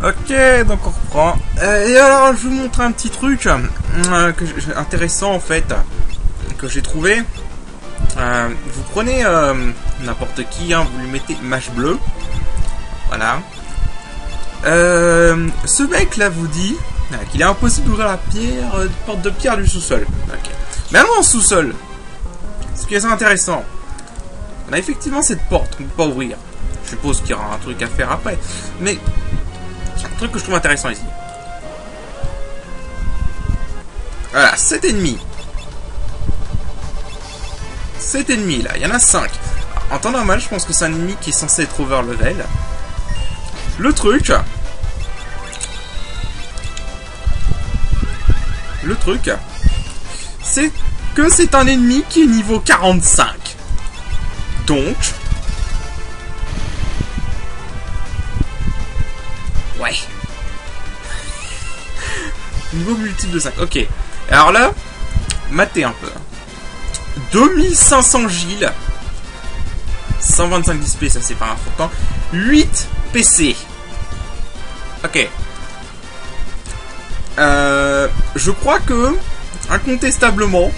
Ok, donc on reprend. Et alors, je vous montre un petit truc intéressant en fait, que j'ai trouvé. Vous prenez n'importe qui, hein, vous lui mettez mâche bleue. Voilà. Ce mec là vous dit qu'il est impossible d'ouvrir la porte de pierre du sous-sol. Ok. Mais allons en sous-sol. Ce qui est intéressant. On a effectivement cette porte qu'on ne peut pas ouvrir. Je suppose qu'il y aura un truc à faire après. Mais un truc que je trouve intéressant ici. Voilà, 7 ennemis. 7 ennemis là, il y en a 5. En temps normal, je pense que c'est un ennemi qui est censé être over level. Le truc, c'est que c'est un ennemi qui est niveau 45. Donc, ouais. Niveau multiple de 5. Ok. Alors là, matez un peu. 2500 Gilles. 125 d'XP, ça c'est pas important. 8 PC. Ok. Je crois que, incontestablement,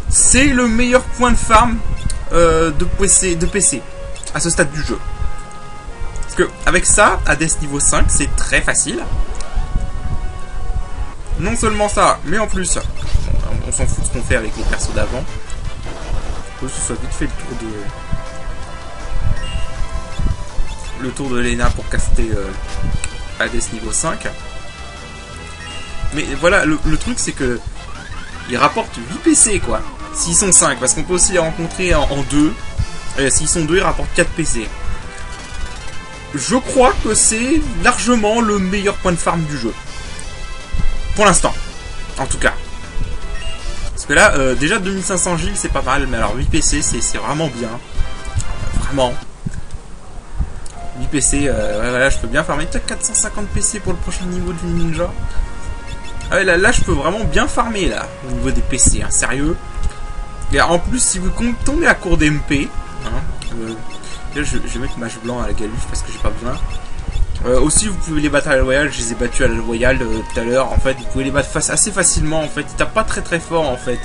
c'est le meilleur point de farm de PC à ce stade du jeu. Parce que avec ça, Hades niveau 5, c'est très facile. Non seulement ça, mais en plus, on s'en fout de ce qu'on fait avec les persos d'avant. Que ce soit vite fait le tour de Lena pour caster Hades niveau 5. Mais voilà, le truc c'est que ils rapportent 8 PC quoi. S'ils sont 5, parce qu'on peut aussi les rencontrer en 2. S'ils sont 2, ils rapportent 4 PC. Je crois que c'est largement le meilleur point de farm du jeu. Pour l'instant. En tout cas. Parce que là, déjà 2500 Gilles c'est pas mal, mais alors 8 PC c'est vraiment bien. Vraiment. 8 PC, voilà, je peux bien farmer. Peut-être 450 PC pour le prochain niveau du ninja. Ah ouais, là je peux vraiment bien farmer là, au niveau des PC, hein, sérieux. Et en plus, si vous tombez à court d'MP, hein, là je vais mettre mâche blanc à la galuche parce que j'ai pas besoin. Aussi, vous pouvez les battre à la loyale, je les ai battus à la loyale tout à l'heure. En fait, vous pouvez les battre assez facilement. En fait, ils tapent pas très fort en fait.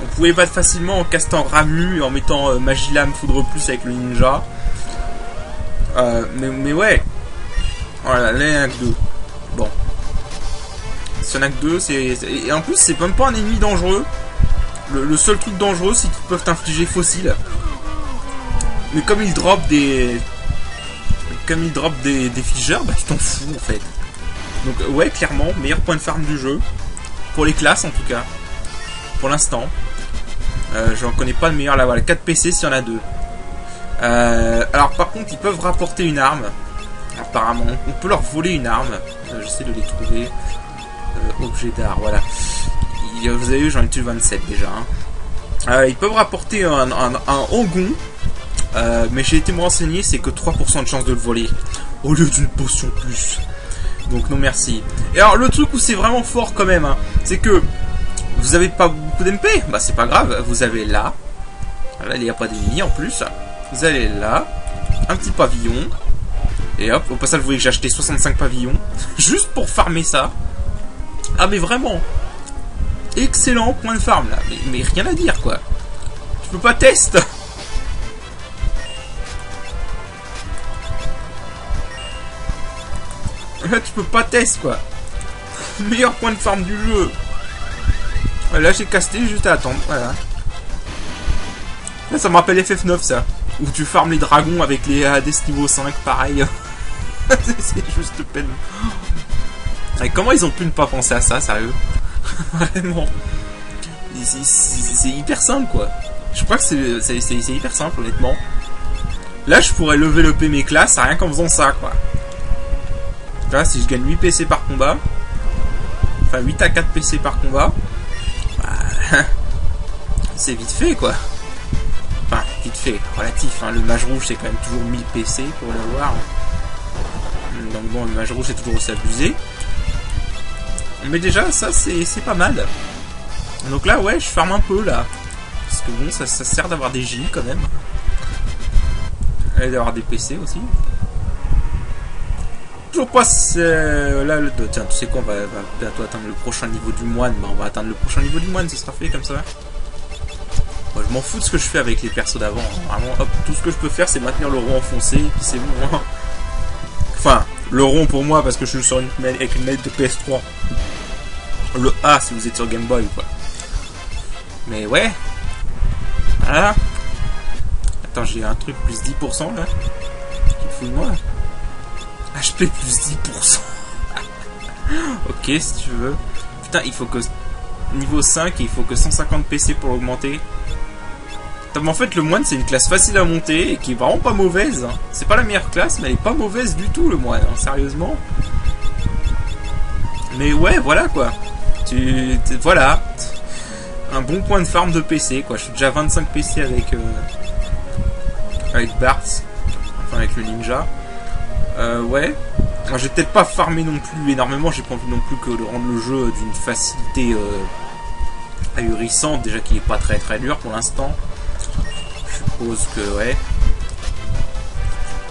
Vous pouvez les battre facilement en castant Ramu et en mettant Magie Lame Foudre Plus avec le ninja. Mais ouais. Voilà, là il y en a que 2. Bon. S'il y en a que 2, et en plus, c'est même pas un ennemi dangereux. Le seul truc dangereux, c'est qu'ils peuvent t'infliger fossile. Mais comme ils dropent des figeurs, bah tu t'en fous en fait. Donc ouais, clairement, meilleur point de farm du jeu. Pour les classes en tout cas. Pour l'instant. J'en connais pas le meilleur là, voilà, 4 PC s'il y en a 2. Alors par contre, ils peuvent rapporter une arme. Apparemment, on peut leur voler une arme. J'essaie de les trouver. Objet d'art, voilà. Vous avez vu, j'en ai tué 27 déjà. Hein. Ils peuvent rapporter un Angon. Mais j'ai été me renseigner, c'est que 3% de chance de le voler. Au lieu d'une potion plus. Donc non merci. Et alors le truc où c'est vraiment fort quand même, hein, c'est que vous avez pas beaucoup d'MP. Bah c'est pas grave, vous avez là. Là il n'y a pas d'ennemis en plus. Vous allez là. Un petit pavillon. Et hop, au passage vous voyez que j'ai acheté 65 pavillons. Juste pour farmer ça. Ah mais vraiment. Excellent point de farm là. Mais rien à dire quoi. Je peux pas tester. Là tu peux pas tester quoi. Meilleur point de farm du jeu. Là j'ai casté juste à attendre. Voilà. Là ça me rappelle FF9 ça. Où tu farmes les dragons avec les Hades niveau 5 pareil. C'est juste peine. Et comment ils ont pu ne pas penser à ça, sérieux? Vraiment. C'est hyper simple quoi. Je crois que c'est hyper simple honnêtement. Là je pourrais lever le P mes classes rien qu'en faisant ça quoi. Là si je gagne 8 PC par combat. Enfin 8 à 4 PC par combat. Bah, c'est vite fait quoi. Enfin vite fait, relatif. Hein. Le mage rouge c'est quand même toujours 1000 PC pour l'avoir. Donc bon le mage rouge c'est toujours aussi abusé. Mais déjà ça c'est pas mal. Donc là ouais je farme un peu là. Parce que bon ça sert d'avoir des J quand même. Et d'avoir des PC aussi. toujours pas... tiens, tu sais quoi, on va bientôt atteindre le prochain niveau du moine. Bah, on va atteindre le prochain niveau du moine, ça sera fait comme ça. Moi, je m'en fous de ce que je fais avec les persos d'avant. Vraiment, hop, tout ce que je peux faire, c'est maintenir le rond enfoncé, et puis c'est bon. Hein. Enfin, le rond pour moi, parce que je suis sur avec une manette de PS3. Le A, si vous êtes sur Game Boy, quoi. Mais ouais. Voilà. Attends, j'ai un truc plus 10% là. Qui me fout de moi. HP plus 10%. Ok, si tu veux. Putain, il faut que... Niveau 5, il faut que 150 PC pour l'augmenter. En fait, le moine, c'est une classe facile à monter et qui est vraiment pas mauvaise. Hein. C'est pas la meilleure classe, mais elle est pas mauvaise du tout, le moine. Hein, sérieusement. Mais ouais, voilà quoi. Voilà. Un bon point de farm de PC, quoi. Je suis déjà 25 PC avec Bart. Enfin, avec le ninja. Ouais. Alors, j'ai peut-être pas farmé non plus énormément. J'ai pas envie non plus que de rendre le jeu d'une facilité ahurissante. Déjà qu'il est pas très très dur pour l'instant. Je suppose que, ouais.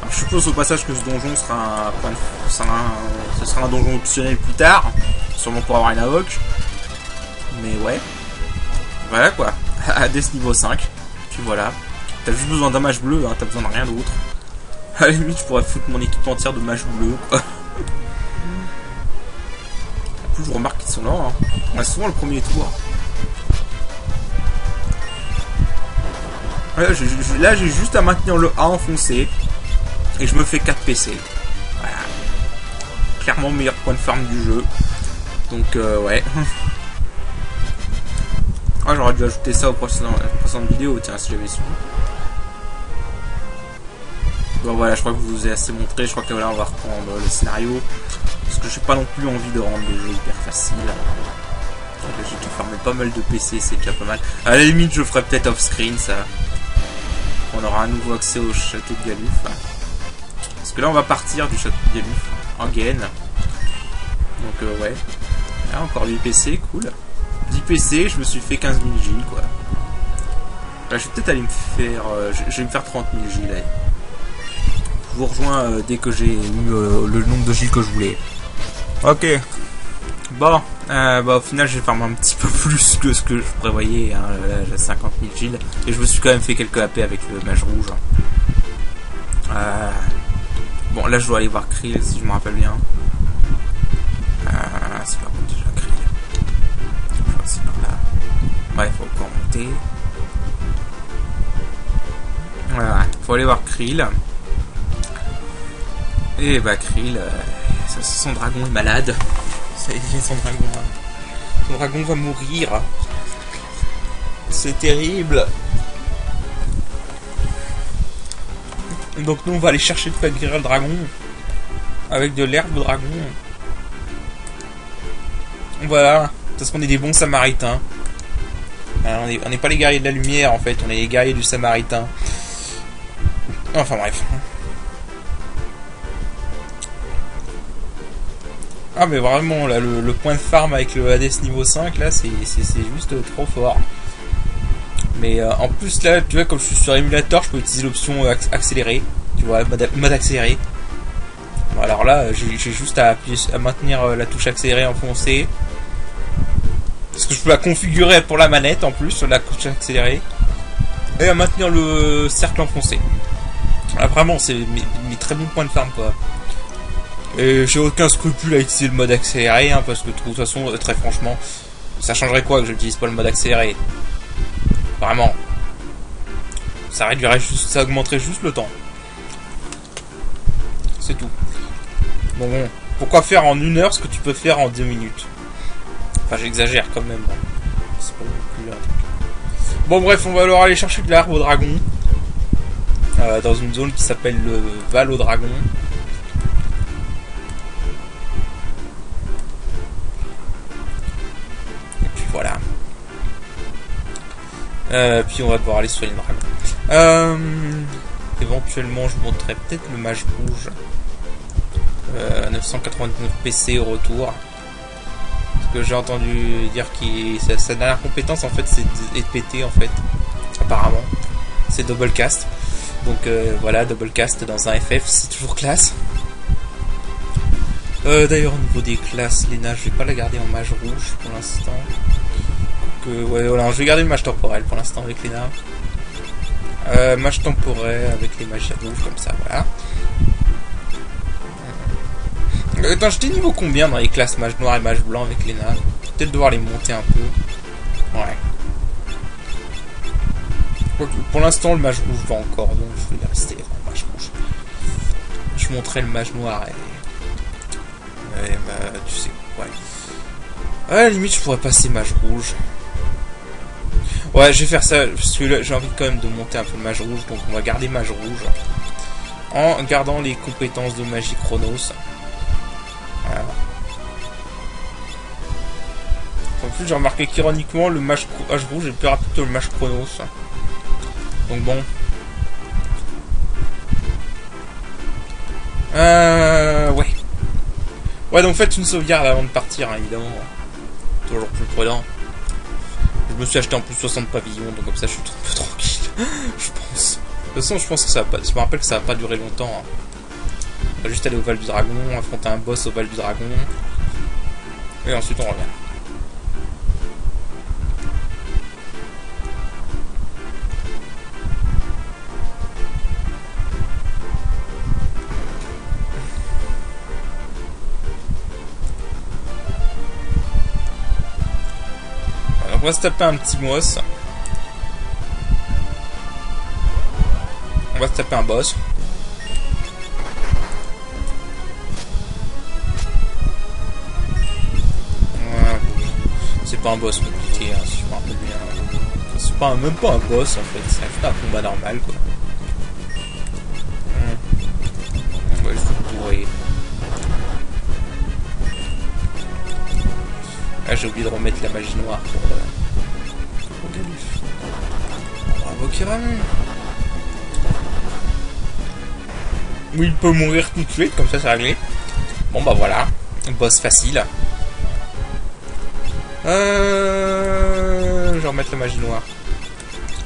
Alors, je suppose au passage que ce donjon sera un point de... ce sera un donjon optionnel plus tard. Sûrement pour avoir une invoque. Mais ouais. Voilà quoi. Hades niveau 5. Puis voilà. T'as juste besoin d'un mage bleu, hein, t'as besoin de rien d'autre. À la limite, je pourrais foutre mon équipe entière de mage bleu, quoi. En plus, je remarque qu'ils sont là, hein. On a souvent le premier tour. Là, j'ai juste à maintenir le A enfoncé. Et je me fais 4 PC. Voilà. Clairement, meilleur point de farm du jeu. Donc, ouais. Ah, j'aurais dû ajouter ça aux prochaines vidéos, tiens, si j'avais su. Bon, voilà, je crois que je vous ai assez montré. Je crois que là, on va reprendre le scénario. Parce que j'ai pas non plus envie de rendre le jeu hyper facile. J'ai dû farmer pas mal de PC, c'est déjà pas mal. À la limite, je ferai peut-être off-screen, ça. On aura un nouveau accès au château de Galuf. Parce que là, on va partir du château de Galuf en gain. Donc, ouais. Là, encore 8 PC, cool. 10 PC, je me suis fait 15 000 J, quoi. Là, je vais peut-être aller me faire... je vais me faire 30 000 J, là. Je vous rejoins dès que j'ai eu le nombre de J que je voulais. Ok. Bon, bah, au final, j'ai farmé un petit peu plus que ce que je prévoyais. Hein. Là, j'ai 50 000 J. Et je me suis quand même fait quelques AP avec le mage rouge. Bon, là, je dois aller voir Krill, si je me rappelle bien. C'est pas bon, déjà, Krill. C'est par là. Ouais, faut encore monter. Voilà, faut aller voir Krill. Et bah Krill, son dragon est malade. Ça y est, son dragon va mourir. C'est terrible. Donc nous on va aller chercher de quoi guérir le dragon. Avec de l'herbe au dragon. Voilà. Parce qu'on est des bons samaritains. On n'est pas les guerriers de la lumière en fait, on est les guerriers du samaritain. Enfin bref. Ah mais vraiment là le point de farm avec le Hades niveau 5 là c'est juste trop fort. Mais en plus là tu vois comme je suis sur émulateur je peux utiliser l'option accéléré. Tu vois mode accéléré. Bon, alors là j'ai juste à maintenir la touche accélérée enfoncée. Parce que je peux la configurer pour la manette en plus sur la touche accélérée. Et à maintenir le cercle enfoncé. Ah, vraiment c'est mes très bons points de farm quoi. Et j'ai aucun scrupule à utiliser le mode accéléré, hein, parce que de toute façon, très franchement, ça changerait quoi que je n'utilise pas le mode accéléré? Vraiment. Ça réduirait juste, ça augmenterait juste le temps. C'est tout. Bon, pourquoi faire en 1 heure ce que tu peux faire en 2 minutes? Enfin, j'exagère quand même. Hein. C'est pas non plus un truc. Bon, bref, on va alors aller chercher de l'herbe au dragon. Dans une zone qui s'appelle le Val au dragon. Voilà. Puis on va devoir aller soigner le dragon. Éventuellement, je monterai peut-être le mage rouge. 999 PC au retour. Parce que j'ai entendu dire que sa dernière compétence en fait c'est de péter en fait. Apparemment. C'est double cast. Donc voilà, double cast dans un FF, c'est toujours classe. D'ailleurs, au niveau des classes, Lena, je vais pas la garder en mage rouge pour l'instant. Ouais, voilà, je vais garder le mage temporel pour l'instant avec Lena. Mage temporel avec les mages rouges, comme ça, voilà. Attends, j'étais niveau combien dans les classes mage noir et mage blanc avec Lena? Peut-être devoir les monter un peu. Ouais. Pour l'instant, le mage rouge va encore, donc je vais rester en mage rouge. Je montrerai le mage noir et... Ouais, bah, tu sais, ouais. À la limite, je pourrais passer mage rouge. Ouais, je vais faire ça, parce que là, j'ai envie quand même de monter un peu le mage rouge, donc on va garder mage rouge. En gardant les compétences de magie Chronos. Voilà. En plus, j'ai remarqué qu'ironiquement, le mage rouge est plus rapide que le mage Chronos. Donc bon. Ouais. Ouais, donc faites une sauvegarde avant de partir, hein, évidemment. Toujours plus prudent. Je me suis acheté en plus 60 pavillons, donc comme ça je suis un peu tranquille. Je pense. De toute façon, je pense que ça va pas. Je me rappelle que ça va pas durer longtemps. Hein. On va juste aller au Val du Dragon, affronter un boss au Val du Dragon. Et ensuite on revient. On va se taper un petit boss. On va se taper un boss. Ouais. C'est pas un boss compliqué, hein, si je me rappelle bien. C'est pas même pas un boss en fait, c'est juste un combat normal quoi. Ouais, je suis bourré. Ah, j'ai oublié de remettre la magie noire pour Galuf. Bravo Kiramu. Oui, il peut mourir tout de suite, comme ça c'est réglé. Bon bah voilà, boss facile. Je vais remettre la magie noire.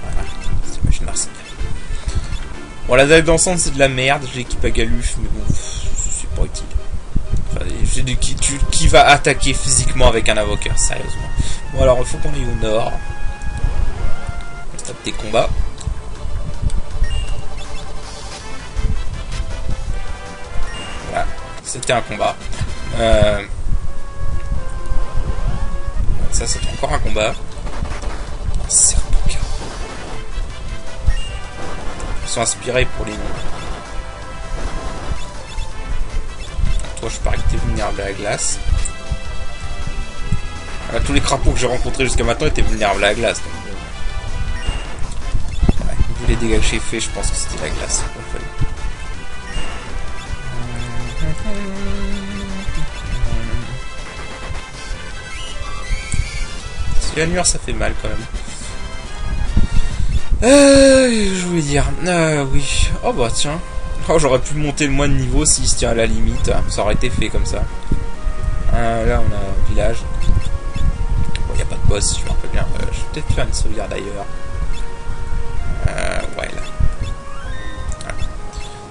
Voilà, c'est la magie noire, c'est bien. Bon, la dague d'ensemble c'est de la merde, j'ai équipé à Galuf, mais bon, c'est pas utile. Enfin, j'ai dit qui va attaquer physiquement avec un invoqueur, sérieusement. Bon alors, il faut qu'on aille au nord. On tape des combats. Voilà, c'était un combat. Ça, c'est encore un combat. Un serpent carreau. Ils sont inspirés pour les noms. Toi, je parie que t'es vulnérable à la glace. Tous les crapauds que j'ai rencontrés jusqu'à maintenant étaient vulnérables à la glace. Donc, ouais, vu les dégâts que j'ai fait, je pense que c'était la glace. Si la lumière, ça fait mal quand même. Je voulais dire, oui. Oh bah tiens. Oh, j'aurais pu monter le moins de niveau s'il se tient à la limite. Ça aurait été fait comme ça. Là, on a un village. Bon, y a pas de boss, je me rappelle bien. Je vais peut-être faire une sauvegarde ailleurs. Ouais, là. Ouais.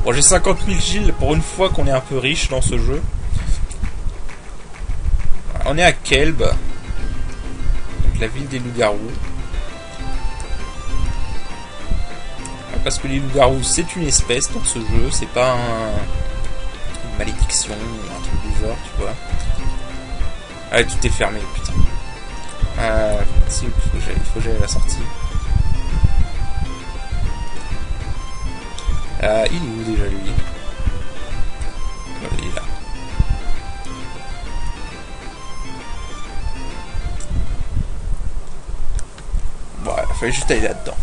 Bon, j'ai 50 000 gilles pour une fois qu'on est un peu riche dans ce jeu. On est à Kelb. Donc, la ville des loups-garous. Parce que les loups-garous, c'est une espèce dans ce jeu, c'est pas une malédiction ou un truc du genre, tu vois. Ah, tout est fermé, putain. Si, il faut que j'aille à la sortie. Il est où déjà lui? Il est là. Bon, il fallait juste aller là-dedans.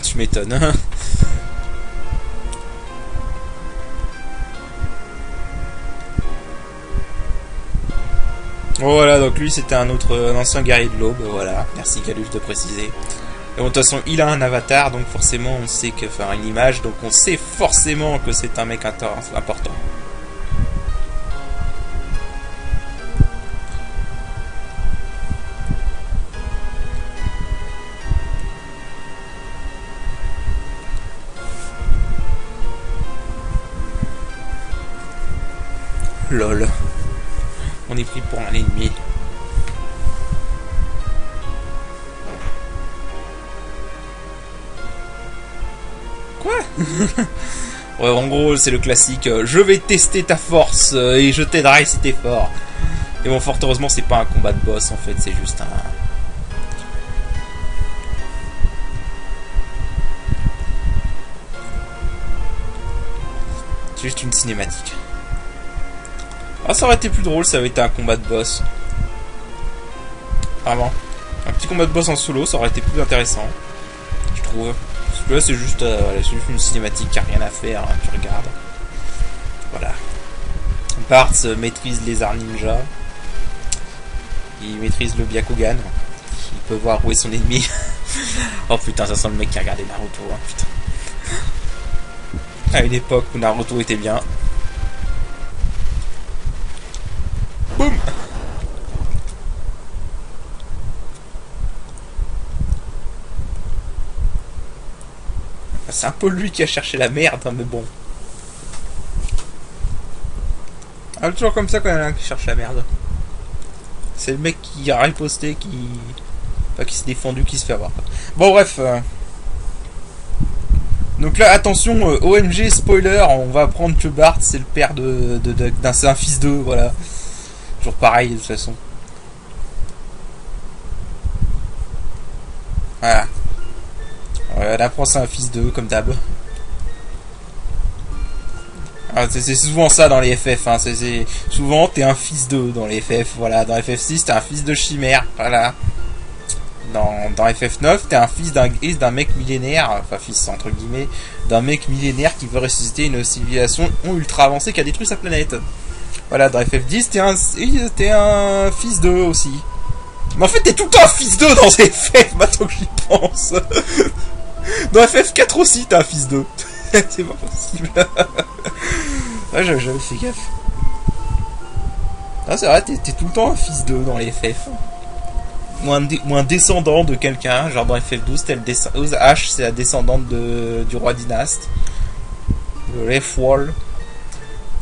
Tu m'étonnes. Hein. Voilà, donc lui c'était un ancien guerrier de l'aube, voilà, merci Galuf de préciser. Et bon, de toute façon il a un avatar, donc forcément on sait que, enfin une image, donc on sait forcément que c'est un mec important. Lol. On est pris pour un ennemi. Quoi? Ouais, en gros, c'est le classique. Je vais tester ta force et je t'aiderai si t'es fort. Et bon, fort heureusement, c'est pas un combat de boss en fait, c'est juste un. C'est juste une cinématique. Ah, ça aurait été plus drôle, ça avait été un combat de boss. Vraiment. Un petit combat de boss en solo, ça aurait été plus intéressant. Je trouve. Parce que là, c'est juste, voilà, c'est juste une cinématique qui a rien à faire, hein, tu regardes. Voilà. Bartz maîtrise les arts ninja. Il maîtrise le Byakugan. Il peut voir où est son ennemi. Oh putain, ça sent le mec qui a regardé Naruto, hein, putain. À une époque où Naruto était bien. Boum. C'est un peu lui qui a cherché la merde, hein, mais bon. Ah, toujours comme ça quand il y en a un qui cherche la merde. C'est le mec qui a riposté, enfin, qui s'est défendu, qui se fait avoir. Bon, bref. Donc là, attention, OMG, spoiler, on va apprendre que Bart, c'est le père d'un fils d'eux, voilà. Toujours pareil, de toute façon. Voilà. Ouais, on apprend c'est un fils d'eux, comme d'hab. Ah, c'est souvent ça dans les FF, hein. Souvent, t'es un fils d'eux dans les FF, voilà. Dans FF6, t'es un fils de chimère, voilà. Dans FF9, t'es un fils d'un mec millénaire, enfin fils entre guillemets, d'un mec millénaire qui veut ressusciter une civilisation ultra avancée qui a détruit sa planète. Voilà, dans FF10, t'es un fils d'eux aussi. Mais en fait, t'es tout le temps un fils d'eux dans FF, maintenant que j'y pense. Dans FF4 aussi, t'es un fils d'eux. C'est pas possible. Ouais, j'avais fait gaffe. Ah, c'est vrai, t'es tout le temps un fils d'eux dans les FF. Ou un descendant de quelqu'un, genre dans FF12, H, c'est la descendante du roi Dynaste. Le F-Wall.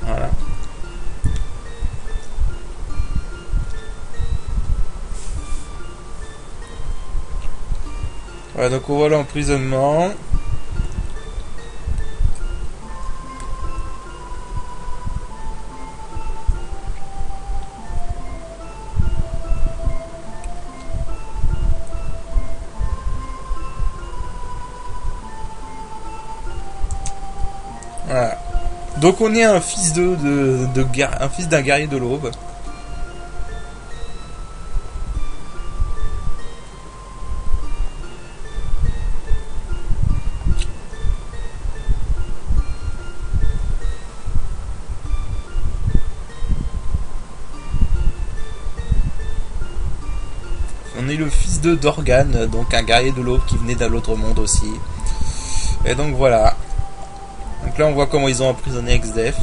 Voilà. Voilà, donc on voit l'emprisonnement. Voilà. Donc on est un fils un fils d'un guerrier de l'aube. On est le fils de Dorgan, donc un guerrier de l'aube qui venait d'un autre monde aussi. Et donc voilà. Donc là on voit comment ils ont emprisonné Exdef.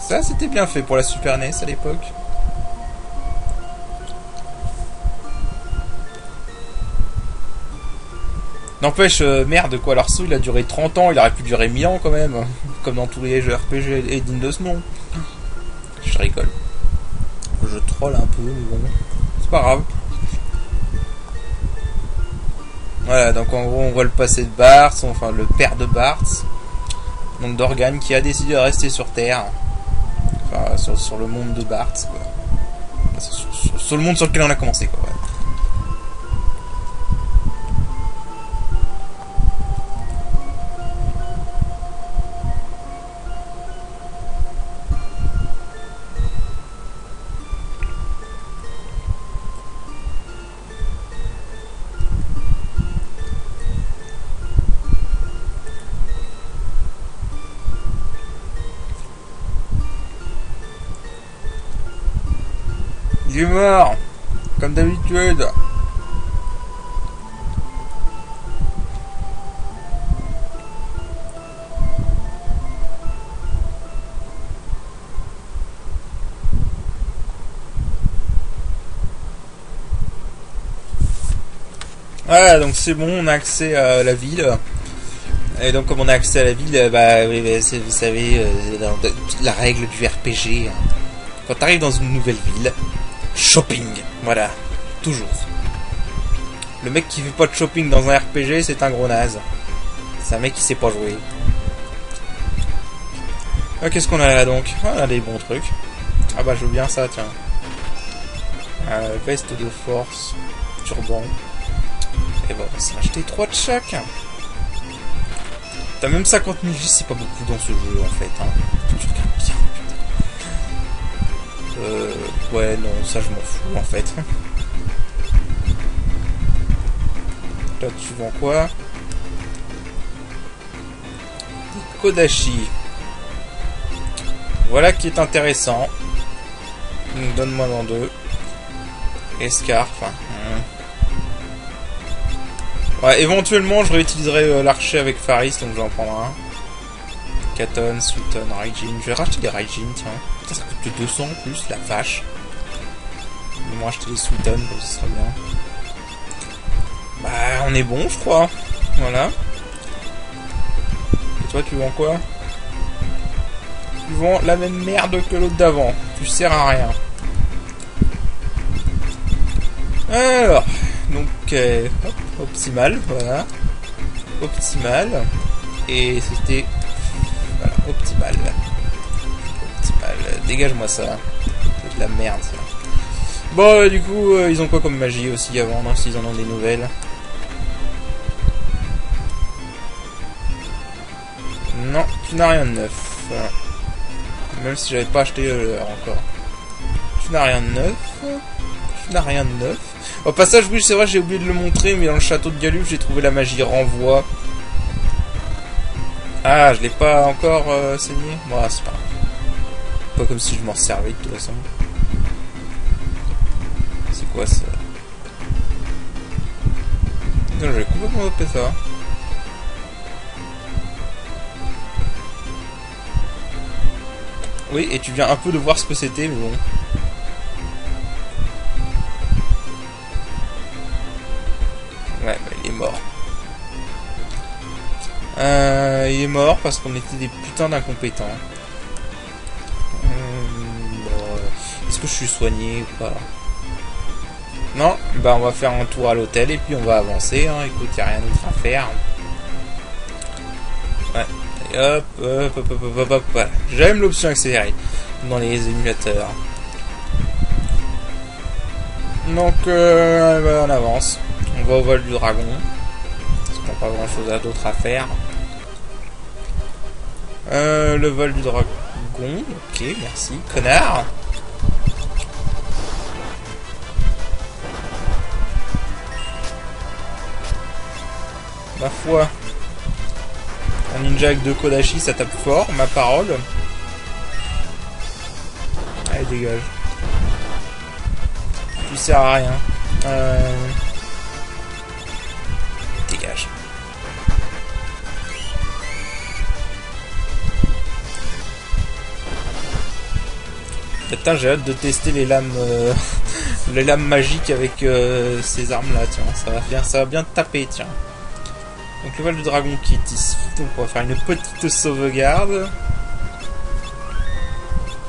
Ça c'était bien fait pour la Super NES à l'époque. N'empêche, merde quoi, l'arceau il a duré 30 ans, il aurait pu durer 1000 ans quand même. Comme dans tous les jeux RPG et dignes de ce nom. Je rigole. Je troll un peu, mais bon. C'est pas grave. Voilà, donc en gros on voit le passé de Bart, enfin le père de Bart. Donc Dorgan qui a décidé de rester sur Terre. Enfin sur le monde de Bart quoi. Enfin, sur le monde sur lequel on a commencé quoi. Ouais. Il est mort, comme d'habitude. Voilà, donc c'est bon, on a accès à la ville. Et donc comme on a accès à la ville, bah, oui, vous savez, la règle du RPG. Hein. Quand t'arrives dans une nouvelle ville, shopping, voilà, toujours. Le mec qui fait pas de shopping dans un RPG, c'est un gros naze. C'est un mec qui sait pas jouer. Ah, qu'est-ce qu'on a là donc? Ah, on a des bons trucs. Ah bah je veux bien ça, tiens. Veste de force, turban. Et bah on va s'en acheter 3 de chaque. T'as même 50 000 J, c'est pas beaucoup dans ce jeu en fait. Hein. Tu regardes bien. Ouais, non, ça je m'en fous en fait. Là, tu vends quoi? Des Kodashi. Voilà qui est intéressant. Donc donne-moi dans 2. Escarpe. Ouais, éventuellement je réutiliserai l'archer avec Faris, donc j'en prendrai un. Katon, Sweeton, Raijin. Je vais racheter des Raijin, tiens. Ça coûte 200 en plus, la vache. Je vais acheter des Sweeton, donc ça sera bien. Bah, on est bon, je crois. Voilà. Et toi, tu vends quoi? Tu vends la même merde que l'autre d'avant. Tu sers à rien. Alors, donc, hop, optimal, voilà. Optimal. Et c'était... Voilà, optimal. Optimal. Dégage-moi ça. C'est de la merde, ça. Bon, du coup, ils ont quoi comme magie aussi à vendre, s'ils en ont des nouvelles? Non, tu n'as rien de neuf. Voilà. Même si j'avais pas acheté encore. Tu n'as rien de neuf. Tu n'as rien de neuf. Au passage, oui, c'est vrai, j'ai oublié de le montrer, mais dans le château de Galuf, j'ai trouvé la magie renvoi. Ah, je l'ai pas encore saigné. Bon, c'est pas grave. Pas comme si je m'en servais de toute façon. C'est quoi ça? Non, j'avais complètement zappé ça. Oui, et tu viens un peu de voir ce que c'était, mais bon. Ouais, bah, il est mort. Il est mort parce qu'on était des putains d'incompétents. Est-ce que je suis soigné ou pas? Non, bah on va faire un tour à l'hôtel et puis on va avancer. Hein. Écoute, y a rien d'autre à faire. Ouais. Et hop, hop, voilà. J'aime l'option accélérée dans les émulateurs. Donc, bah, on avance. On va au vol du dragon. Parce qu'on n'a pas grand chose d'autre à faire. Le vol du dragon. Ok, merci. Connard. Ma foi. Un ninja avec 2 Kodashi, ça tape fort, ma parole. Allez, dégage. Tu sers à rien. Dégage. Putain, j'ai hâte de tester les lames, les lames magiques avec ces armes-là. Tiens, ça va bien taper, tiens. Donc le vol du dragon qui est ici. Donc on va faire une petite sauvegarde.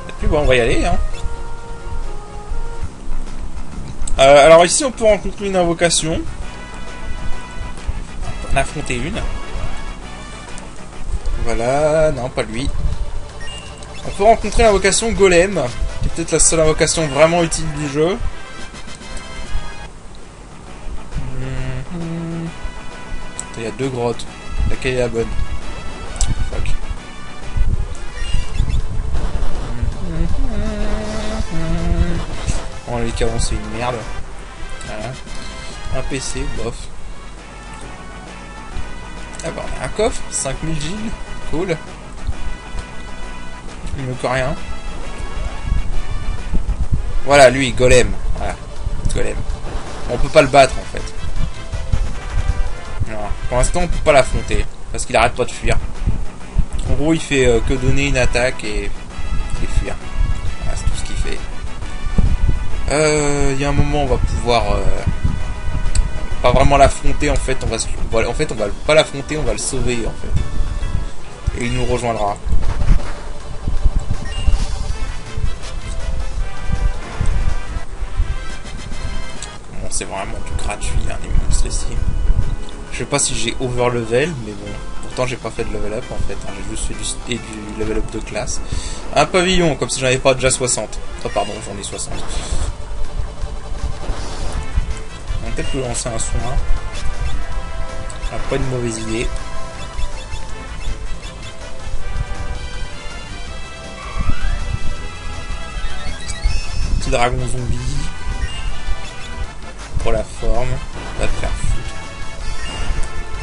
Et puis bon, on va y aller. Hein. Alors ici on peut rencontrer une invocation. On a affronté une. Voilà, non pas lui. On peut rencontrer l'invocation Golem, qui est peut-être la seule invocation vraiment utile du jeu. Il y a 2 grottes. Laquelle est la bonne? Fuck. Bon, les cavons c'est une merde. Voilà. Un PC, bof. Ah bah on a un coffre, 5000 gigs. Cool. Il me coûte rien. Voilà, lui, Golem. Voilà. Golem. On peut pas le battre en fait. Alors, pour l'instant, on peut pas l'affronter parce qu'il arrête pas de fuir. En gros, il fait que donner une attaque et fuir. Voilà, c'est tout ce qu'il fait. Il y a un moment, on va pouvoir pas vraiment l'affronter en fait, en fait on va pas l'affronter, on va le sauver en fait. Et il nous rejoindra. Bon, c'est vraiment du gratuit hein, les monstres ici. Je sais pas si j'ai over level, mais bon, pourtant j'ai pas fait de level up en fait, hein. J'ai juste fait du level up de classe. Un pavillon, comme si j'en avais pas déjà 60. Oh pardon, j'en ai 60. On va peut-être lui lancer un soin. Pas une mauvaise idée. Petit dragon zombie. Pour la forme. Va te faire foutre.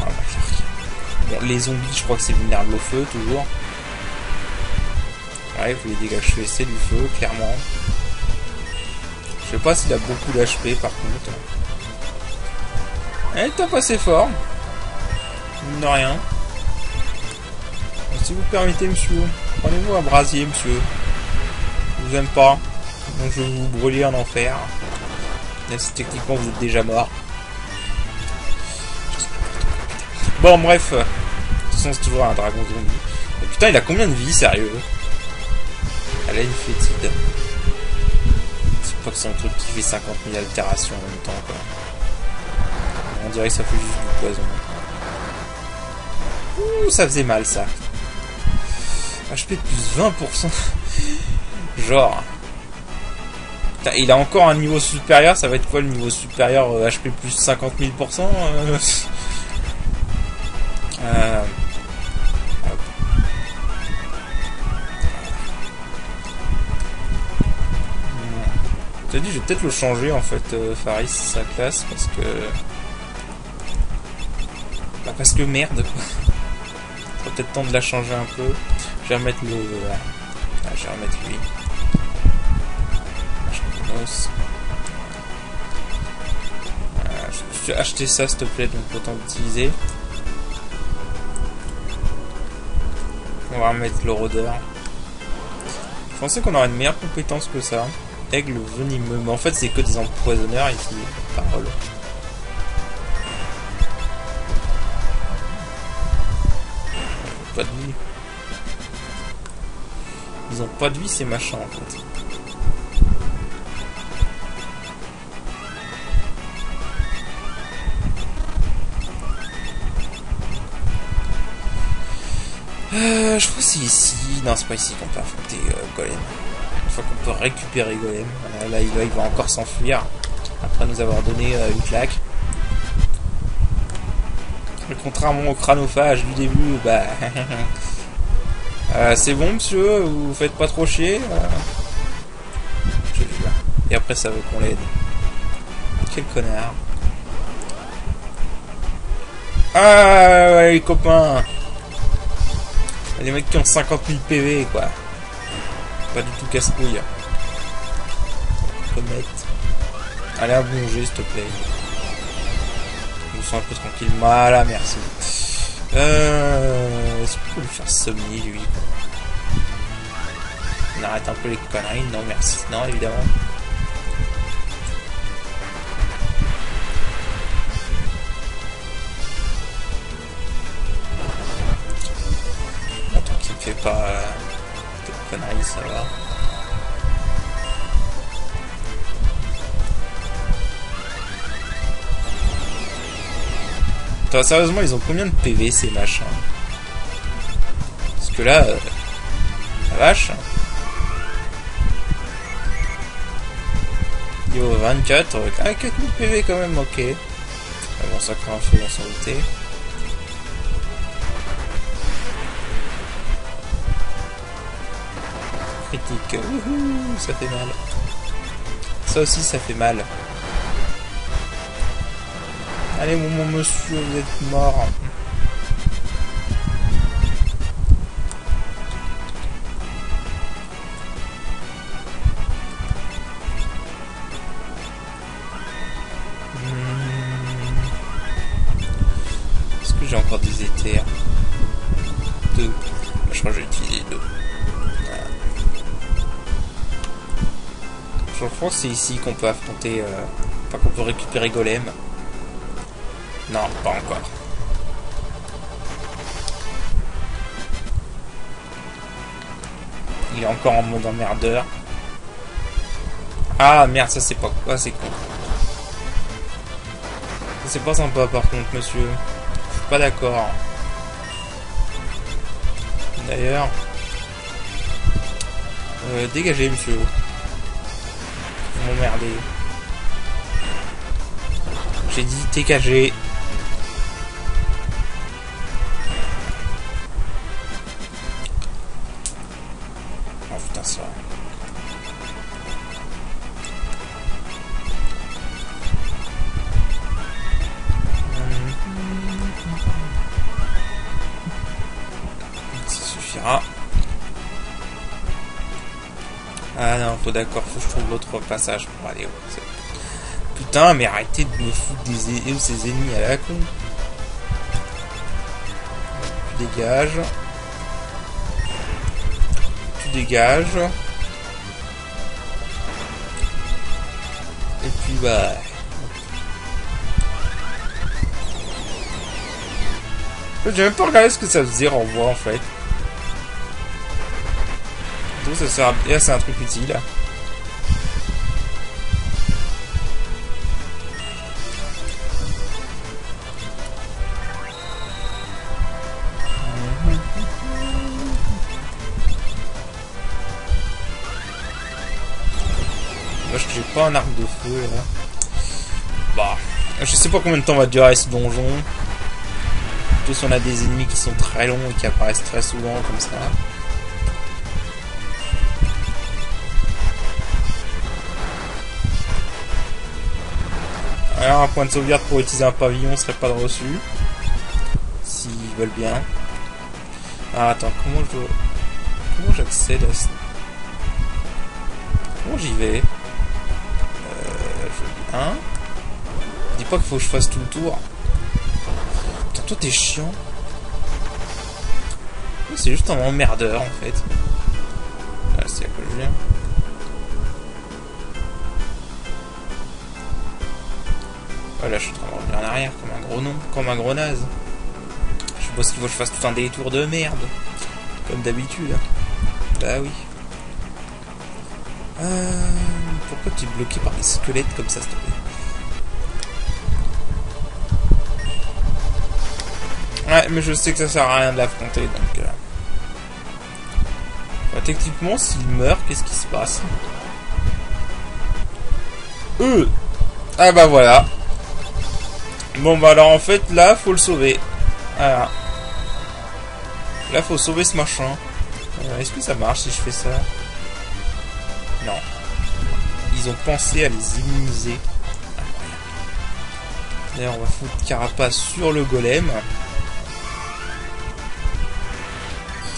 Oh, va faire. Bon, les zombies, je crois que c'est vulnérable au feu, toujours. Ouais, il faut les dégâts que je fais, c'est du feu, clairement. Je sais pas s'il a beaucoup d'HP, par contre. Elle tape assez fort. Mine de rien. Si vous permettez, monsieur, prenez-vous un brasier, monsieur. Je vous aime pas. Donc je vais vous brûler en enfer. Même si techniquement vous êtes déjà mort. Bon, bref. De toute façon, c'est toujours un dragon zombie. Mais putain, il a combien de vie, sérieux? Elle a une fétide. C'est pas que c'est un truc qui fait 50 000 altérations en même temps, quoi. On dirait que ça fait juste du poison. Ouh, ça faisait mal, ça. HP plus 20%. Genre. Putain, il a encore un niveau supérieur. Ça va être quoi le niveau supérieur? HP plus 50 000%. J'ai dit, je vais peut-être le changer en fait, Faris, sa classe, parce que. Bah, parce que merde, quoi. Il peut-être temps de la changer un peu. Je vais remettre le. Ah, je vais remettre lui. Je vais acheter ça, s'il te plaît, donc autant l'utiliser. On va remettre le rôdeur. Je pensais qu'on aurait une meilleure compétence que ça. Aigle venimeux. Mais en fait, c'est que des empoisonneurs ici. Parole. Pas de vie. Ils ont pas de vie, ces machins, en fait. Je crois que c'est ici. Non, c'est pas ici qu'on peut affronter Golem. Une fois qu'on peut récupérer Golem. Là, il va encore s'enfuir. Après nous avoir donné une claque. Mais contrairement au chronophage du début, bah. C'est bon, monsieur, vous faites pas trop chier. Je jure. Et après, ça veut qu'on l'aide. Quel connard. Ah, ouais, les copains. Les mecs qui ont 50 000 PV, quoi. Pas du tout casse-couille. Comète. Allez, un bon jet, s'il te plaît. Je me sens un peu tranquille. Voilà, merci. Est-ce qu'on peut lui faire somnier, lui? On arrête un peu les conneries. Non, merci. Non, évidemment. Fais pas de conneries, ça va. Attends, sérieusement, ils ont combien de PV ces machins? Parce que là, la vache. Niveau 24, 4000 PV quand même, ok. Bon, ça craint un feu dans son douter. Critique. Wouhou, ça fait mal. Ça aussi, ça fait mal. Allez, mon monsieur, vous êtes mort. Est-ce que j'ai encore des éthers? 2. Je crois que j'ai utilisé 2. Je crois que c'est ici qu'on peut affronter, enfin qu'on peut récupérer Golem. Non, pas encore. Il est encore en mode emmerdeur. Ah merde, ça c'est pas... Ah, c'est con. Ça c'est pas sympa par contre, monsieur. Je suis pas d'accord. D'ailleurs... dégagez, monsieur. Vous m'emmerdez. J'ai dit dégagez. Oh putain, ça... Ça suffira. Ah non, faut d'accord, faut que je trouve l'autre passage pour aller. Putain, mais arrêtez de me foutre ces ennemis à la con. Tu dégages. Tu dégages. Et puis bah... J'ai même pas regardé ce que ça faisait renvoi en fait. Donc ça sert à... Là c'est un truc utile. Dommage que j'ai pas un arc de feu là. Bah, je sais pas combien de temps va durer ce donjon. Tous on a des ennemis qui sont très longs et qui apparaissent très souvent comme ça. Alors un point de sauvegarde pour utiliser un pavillon serait pas de reçu. S'ils veulent bien. Ah attends, comment j'accède à ce... Comment j'y vais? Je dis 1. Dis pas qu'il faut que je fasse tout le tour. Putain, toi t'es chiant. C'est juste un emmerdeur en fait. Ah, c'est à quoi je viens. Voilà, je suis en train de revenir en arrière comme un gros nom, comme un gros naze. Je suppose qu'il faut que je fasse tout un détour de merde. Comme d'habitude. Bah oui. Pourquoi tu es bloqué par des squelettes comme ça, s'il te plaît? Ouais, mais je sais que ça sert à rien de l'affronter, donc... Bah, techniquement, s'il meurt, qu'est-ce qui se passe? Ah bah voilà. Bon bah alors en fait, là, faut le sauver. Voilà. Là, faut sauver ce machin. Est-ce que ça marche si je fais ça? Non. Ils ont pensé à les immuniser. D'ailleurs, on va foutre Carapace sur le golem.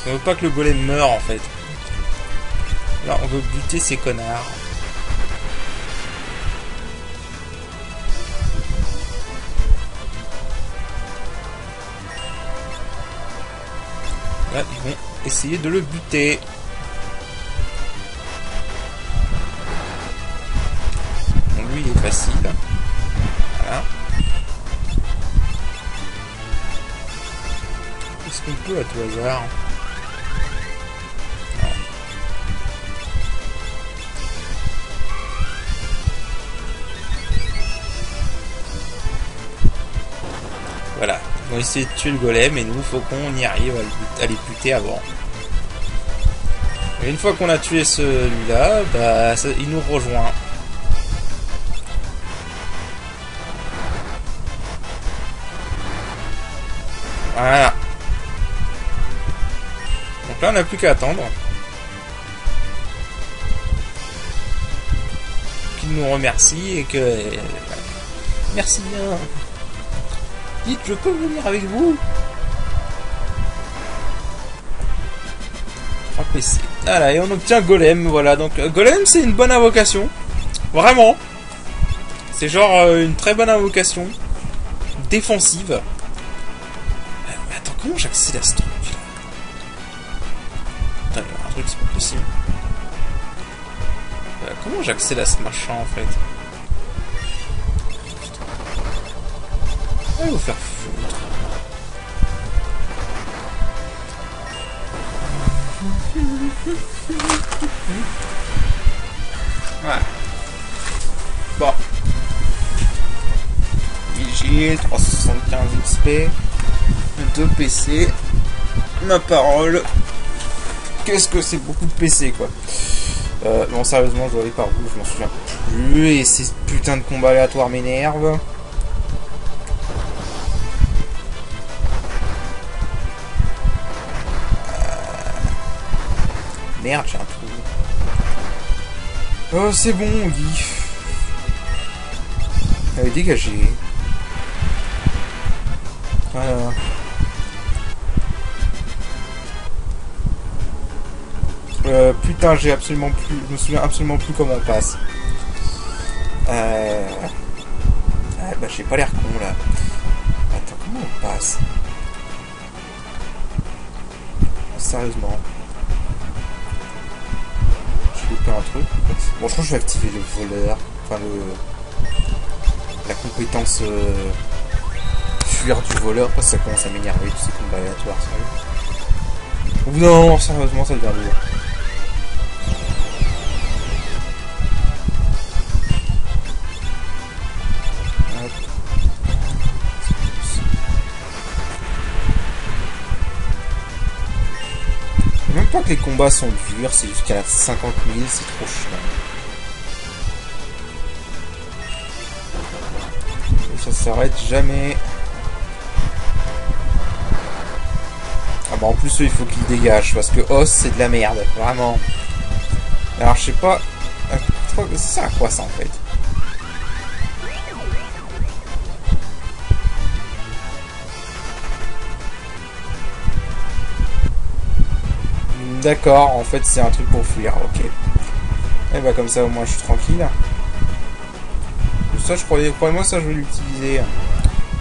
On veut pas que le golem meure en fait. Là, on veut buter ces connards. Là, ils vont essayer de le buter. Donc lui, il est facile. Voilà. Est-ce qu'on peut à tout hasard? Non. Voilà. Ils vont essayer de tuer le golem et nous, il faut qu'on y arrive à les buter avant. Et une fois qu'on a tué celui-là, bah, il nous rejoint. Voilà. Donc là, on n'a plus qu'à attendre qu'il nous remercie et que... Merci bien. Dites, je peux venir avec vous? PC. Voilà, et on obtient Golem, voilà. Donc Golem, c'est une bonne invocation. Vraiment. C'est genre une très bonne invocation. Défensive. Mais attends, comment j'accède à ce truc là? Attends, il y a un truc, c'est pas possible. Comment j'accède à ce machin en fait? Allez vous faire foutre. Voilà. Bon. Vigile, 375 XP, 2 PC, ma parole. Qu'est-ce que c'est beaucoup de PC quoi. Non sérieusement je dois aller par où, je m'en souviens plus, et ces putains de combats aléatoires m'énervent. Merde, j'ai un trou. Oh c'est bon Guy. Allez dégagez. Voilà. Putain, j'ai absolument plus... Je me souviens absolument plus comment on passe. Bah j'ai pas l'air con là. Attends, comment on passe? Sérieusement. J'ai loupé un truc. Bon, je crois que je vais activer le voleur. Enfin, la compétence... fuir du voleur, parce que ça commence à m'énerver, tous ces combats aléatoires, sérieux. Ou non, sérieusement, ça devient lourd. Même pas que les combats sont durs, c'est jusqu'à 50 000, c'est trop chiant. Et ça s'arrête jamais. Ah bah en plus il faut qu'il dégage parce que Os c'est de la merde, vraiment. Alors je sais pas. Ça sert à quoi ça en fait? D'accord, en fait c'est un truc pour fuir, ok. Et bah comme ça au moins je suis tranquille. Ça je croyais-moi ça je vais l'utiliser.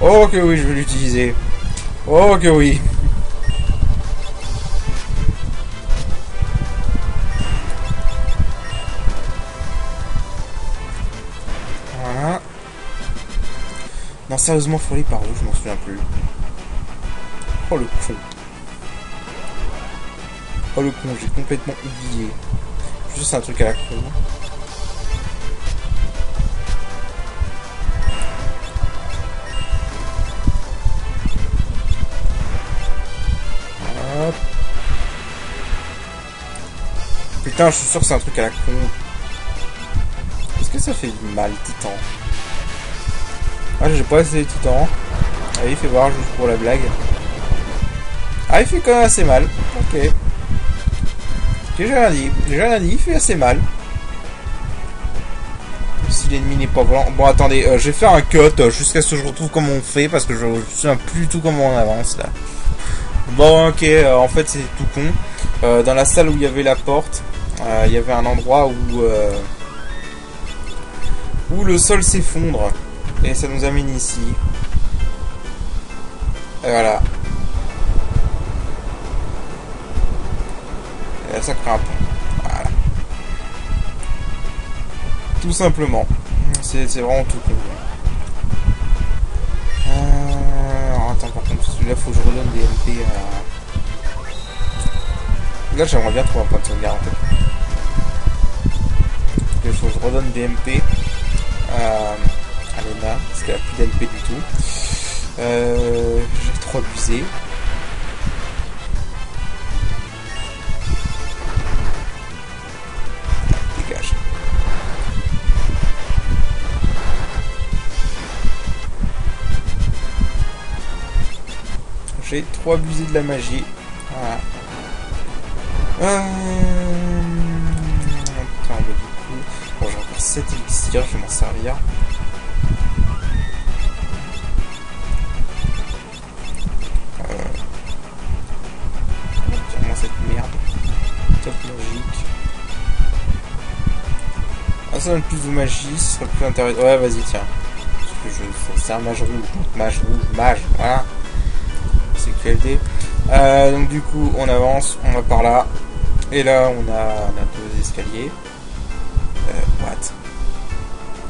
Oh que oui je vais l'utiliser. Oh que oui. Voilà. Non sérieusement faut aller par où, je m'en souviens plus. Oh le con. Oh le con, j'ai complètement oublié. Juste un truc à la con. Hop. Putain, je suis sûr que c'est un truc à la con. Est-ce que ça fait du mal, Titan? Ah, j'ai pas essayé Titan. Allez, fais voir, juste pour la blague. Ah, il fait quand même assez mal. Ok. J'ai rien dit, il fait assez mal. Si l'ennemi n'est pas volant. Bon, attendez, je vais faire un cut jusqu'à ce que je retrouve comment on fait, parce que je ne sais plus du tout comment on avance là. Bon, ok, en fait c'est tout con. Dans la salle où il y avait la porte, il y avait un endroit où le sol s'effondre. Et ça nous amène ici. Et voilà. Et là, ça crée un pont. Voilà. Tout simplement. C'est vraiment tout con. Attends, par contre, celui-là, faut que je redonne des MP à... Là, j'aimerais bien trouver un point de sauvegarde, en fait. Il faut que je redonne des MP à Lena, parce qu'elle a plus d'MP du tout. J'ai trop abusé. Dégage. J'ai trop abusé de la magie. Voilà. Attends, du coup... Bon, j'ai encore 7 élixirs, je vais m'en servir. Tire-moi cette merde. Top magique. Ah, ça donne plus de magie, ce serait plus intéressant. Ouais, vas-y, tiens. Parce que c'est un mage rouge. Mage, voilà. C'est QLD. Donc du coup, on avance, on va par là. Et là, on a deux escaliers. What?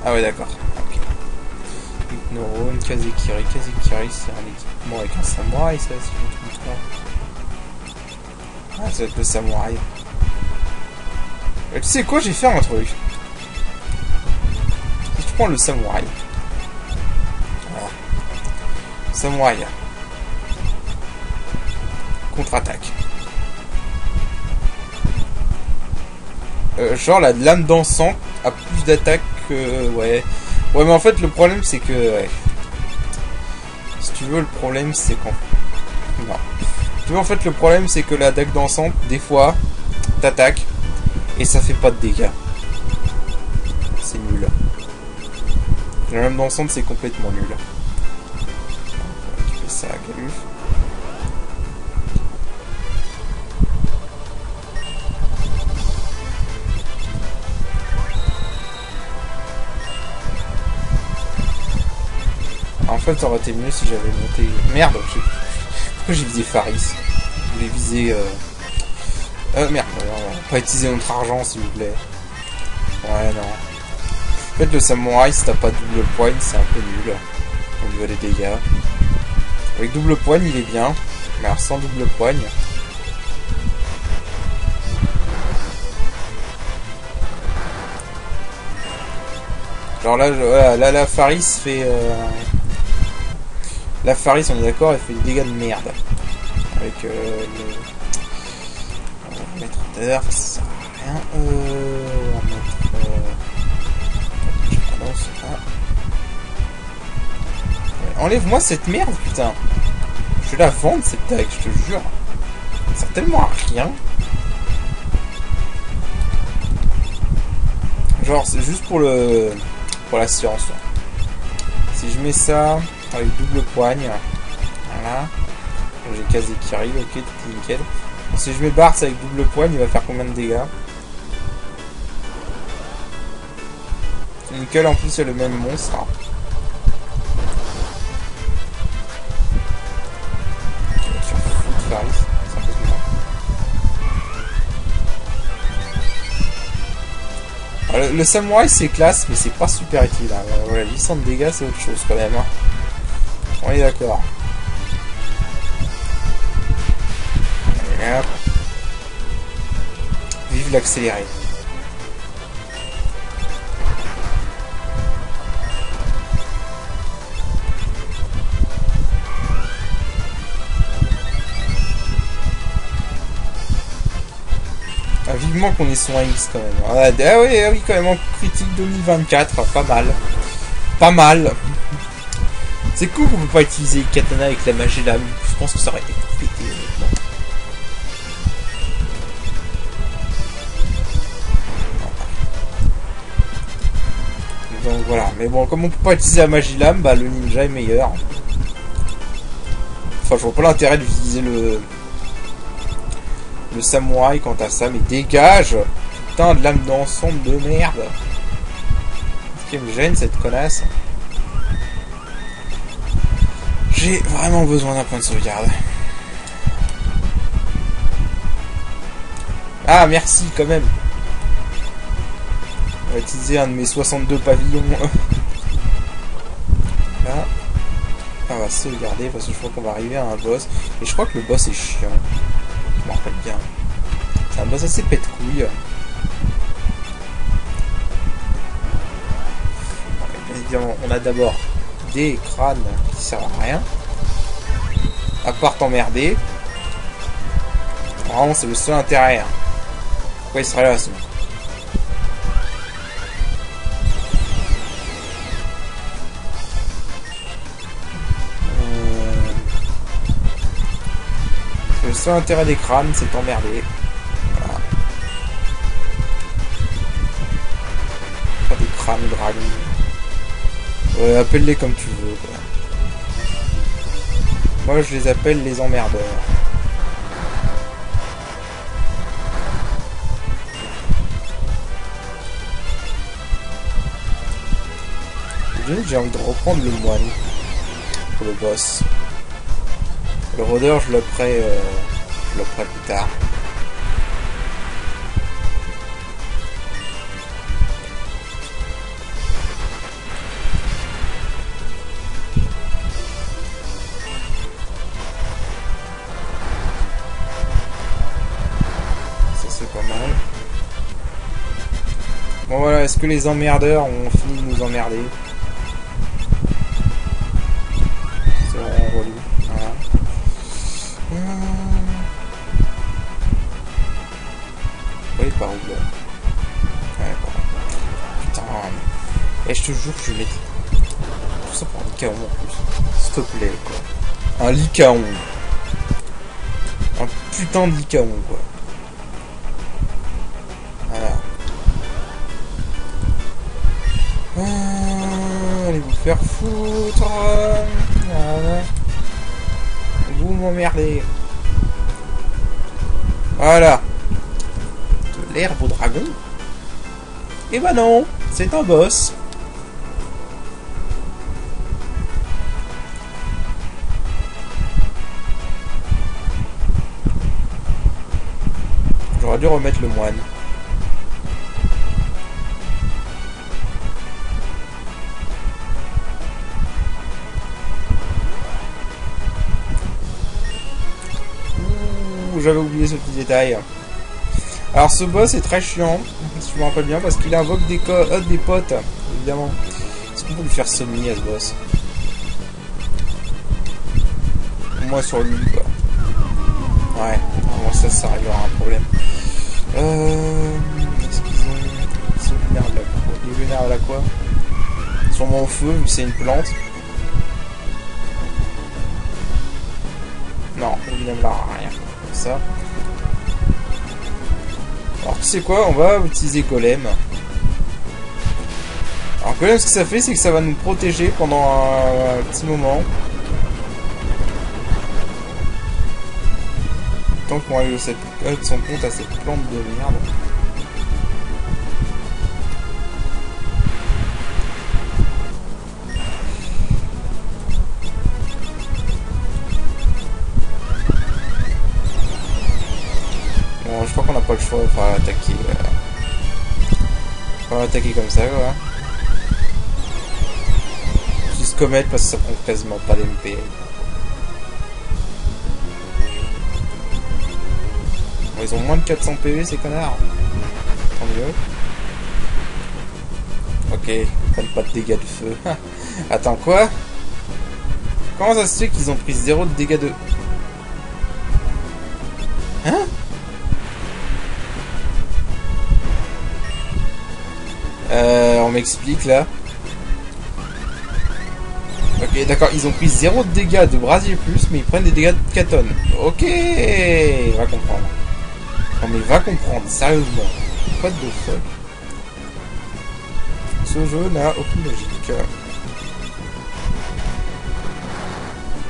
Ah ouais, d'accord. Okay. 8 neurones, Kazekiri. Kazekiri, c'est un équipement avec un samouraï, ça, si je me trompe pas. Ah, ça va être le samouraï. Et tu sais quoi, j'ai fait un truc. Si tu prends le samouraï. Voilà. Samouraï. Contre-attaque. Genre la lame dansante a plus d'attaque que... Ouais. Ouais, mais en fait, le problème, c'est que... Ouais. Si tu veux, le problème, c'est quand... Non. Si tu veux, en fait, le problème, c'est que la dague dansante, des fois, t'attaque, et ça fait pas de dégâts. C'est nul. La lame dansante, c'est complètement nul. On va récupérer ça à Galuf. En fait, ça aurait été mieux si j'avais monté... Merde, pourquoi j'ai visé Faris? Je voulais viser... merde, non, pas utiliser notre argent, s'il vous plaît. Ouais, non. En fait, le samouraï, si t'as pas double poigne, c'est un peu nul. Au niveau des dégâts. Avec double poigne, il est bien. Mais alors, sans double poigne... Genre là, voilà, la Faris fait... La Faris, on est d'accord, elle fait des dégâts de merde. Avec le... On va mettre d'ailleurs, ça sert à rien. On va mettre... Ouais, enlève-moi cette merde, putain. Je vais la vendre, cette dague, je te jure. Ça sert tellement à rien. Genre, c'est juste pour le... Pour la science. Si je mets ça... Avec double poigne. Voilà. J'ai Kazekiri, ok, tout est nickel. Si je mets Barthes avec double poigne, il va faire combien de dégâts? Nickel, en plus, il y a le même monstre. Alors, le samouraï, c'est classe, mais c'est pas super utile. Hein. Voilà, 800 de dégâts, c'est autre chose quand même. Hein. On est d'accord. Vive l'accéléré. Ah, vivement qu'on ait son X quand même. Ah oui, quand même en critique 2024, pas mal. Pas mal. C'est cool qu'on peut pas utiliser katana avec la magie lame. Je pense que ça aurait été pété honnêtement. Donc voilà, mais bon, comme on peut pas utiliser la magie lame, bah le ninja est meilleur. Enfin, je vois pas l'intérêt d'utiliser le samouraï quant à ça, mais dégage! Putain de lame d'ensemble de merde! Ce qui me gêne, cette connasse. J'ai vraiment besoin d'un point de sauvegarde. Ah, merci quand même. On va utiliser un de mes 62 pavillons. Là. On va sauvegarder parce que je crois qu'on va arriver à un boss. Et je crois que le boss est chiant. Je m'en rappelle bien. C'est un boss assez pète-couille. On a d'abord des crânes qui servent à rien. À part t'emmerder. Vraiment, c'est le seul intérêt. Hein. Pourquoi il serait là, sinon? Le seul intérêt des crânes, c'est t'emmerder. Voilà. Pas des crânes dragons. Appelle-les comme tu veux. Quoi. Moi, je les appelle les emmerdeurs. J'ai envie de reprendre le moine pour le boss. Le rôdeur, je le ferai plus tard. Ça c'est pas mal. Bon voilà, est-ce que les emmerdeurs ont fini de nous emmerder? C'est vraiment relou. Voilà. Oui, par où là? Ouais, bon. Putain. Et je te jure que je vais mettre tout ça pour un lycaon en plus. S'il te plaît, quoi. Un lycaon. Un putain de lycaon, quoi. Voilà. Allez vous faire foutre. Voilà. Vous m'emmerdez. Voilà. De l'herbe au dragon. Eh ben non, c'est un boss. J'aurais dû remettre le moine. J'avais oublié ce petit détail. Alors ce boss est très chiant, si je me rappelle bien, parce qu'il invoque des potes, évidemment. Est-ce qu'on peut lui faire semi à ce boss? Moi sur lui, quoi. Ouais, bon, ça réglera un problème. Est-ce qu'ils sont vulnérables à quoi? Il est vulnérable à quoi? Sûrement au feu, vu que c'est une plante. Non, il est vulnérable à rien. Comme ça. Alors tu sais quoi, on va utiliser Golem. Alors Golem, ce que ça fait, c'est que ça va nous protéger pendant un petit moment. Tant qu'on règle son compte à cette plante de merde. Bon, je crois qu'on n'a pas le choix de faire attaquer. Pas attaquer comme ça, quoi. Juste commettre parce que ça prend quasiment pas d'MP. Bon, ils ont moins de 400 PV, ces connards. Tant mieux. Ok, ils prennent pas de dégâts de feu. Attends, quoi? Comment ça se fait qu'ils ont pris 0 de dégâts de... Hein? On m'explique là. Ok, d'accord, ils ont pris 0 de dégâts de brasier plus, mais ils prennent des dégâts de Katon. Ok, va comprendre. Non mais va comprendre, sérieusement. What the fuck? Ce jeu n'a aucune logique.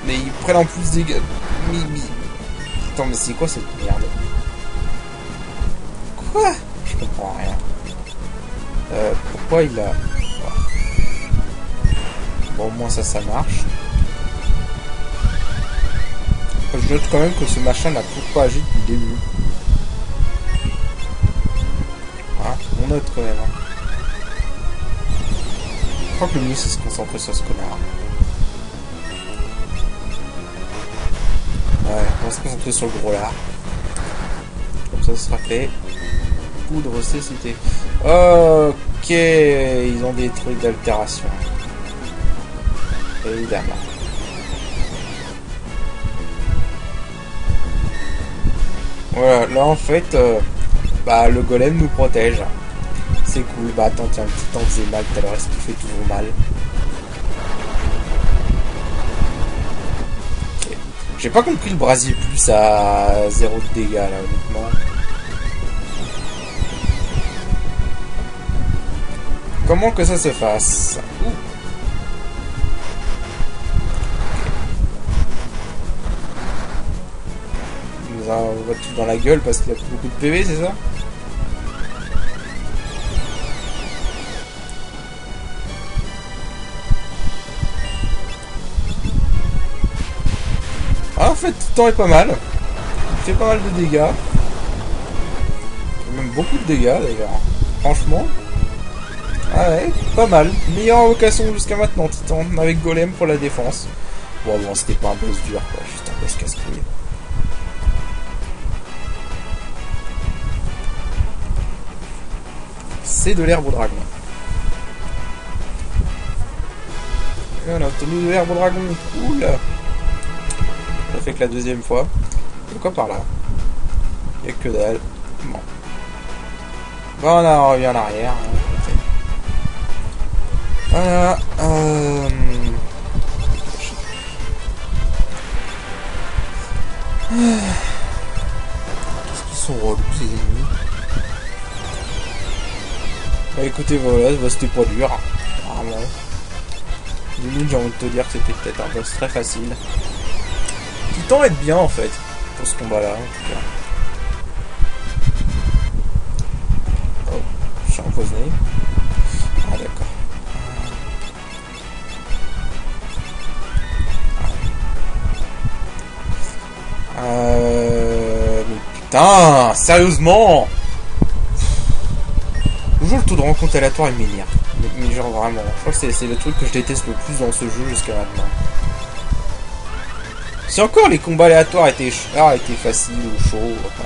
Mais ils prennent en plus des dégâts. Mimi. Attends, mais c'est quoi cette merde? Quoi? Je comprends rien. Pourquoi il a... Bon, au moins ça marche. Je note quand même que ce machin n'a toujours pas agi depuis le début. Hein, on note quand même. Hein. Je crois que le mieux c'est se concentrer sur ce connard. Ouais, on va se concentrer sur le gros lard. Comme ça, ce sera fait. Poudre cécité. Ok, ils ont des trucs d'altération. Évidemment. Voilà, là en fait, bah le golem nous protège. C'est cool. Bah attends, tiens, le titan faisait mal tout à l'heure, est-ce qu'il fait toujours mal? Okay. J'ai pas compris le brasier plus à 0 de dégâts là, honnêtement. Comment que ça se fasse? Ouh. On va tout dans la gueule parce qu'il a beaucoup de PV, c'est ça? Ah, en fait, Titan est pas mal. Il fait pas mal de dégâts. Il fait même beaucoup de dégâts d'ailleurs. Franchement. Ah ouais, pas mal. Meilleure invocation jusqu'à maintenant, Titan, avec Golem pour la défense. Bon, c'était pas un boss dur, quoi. Juste un boss casse-couille. c'est de l'herbe au dragon. Et on a obtenu de l'herbe au dragon. Cool. Ça fait que la deuxième fois. Et quoi par là? Il n'y a que dalle. Bon. Bon, on a revenu en arrière. Voilà. Qu'est-ce qu'ils sont relous ces ennemis? Bah écoutez, voilà, c'était pas dur. Vraiment. Limite, j'ai envie de te dire que c'était peut-être un boss très facile. Qui tend à être bien en fait, pour ce combat-là en tout cas. Oh, je suis empoisonné. Ah d'accord. Mais putain, sérieusement! Toujours le taux de rencontre aléatoire, il m'énerve. Mais genre vraiment, je crois que c'est le truc que je déteste le plus dans ce jeu jusqu'à maintenant. Si encore les combats aléatoires étaient faciles ou chauds, enfin.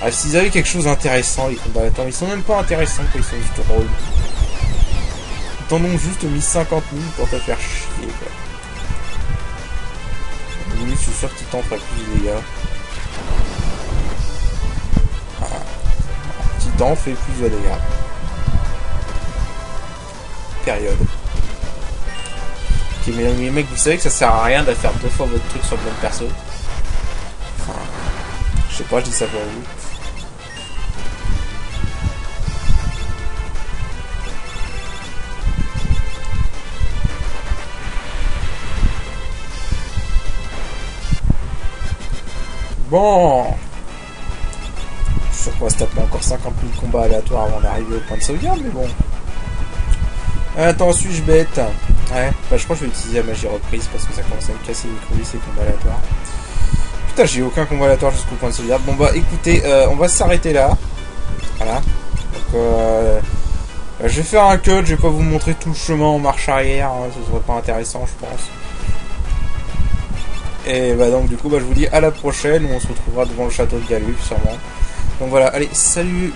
Ah, s'ils avaient quelque chose d'intéressant, les combats aléatoires, ils sont même pas intéressants quand ils sont juste drôles. Ils t'en ont juste mis 50 000 pour te faire chier, quoi. Limite, je suis sûr que Titan ferait plus de dégâts. Ah. Titan fait plus de dégâts. Période. Ok, mais les mecs, vous savez que ça sert à rien de faire 2 fois votre truc sur le même perso. Enfin, je sais pas, je dis ça pour vous. Bon, je suis sûr qu'on va se taper encore 50 000 combats aléatoires avant d'arriver au point de sauvegarde, mais bon. Attends, suis-je bête? Ouais, bah je crois que je vais utiliser la magie reprise parce que ça commence à me casser les couilles ces combats aléatoires. Putain, j'ai aucun combat aléatoire jusqu'au point de sauvegarde. Bon bah écoutez, on va s'arrêter là. Voilà. Donc je vais faire un cut, je vais pas vous montrer tout le chemin en marche arrière, hein, ce serait pas intéressant je pense. Et bah donc du coup bah je vous dis à la prochaine où on se retrouvera devant le château de Galuf sûrement. Donc voilà, allez, salut!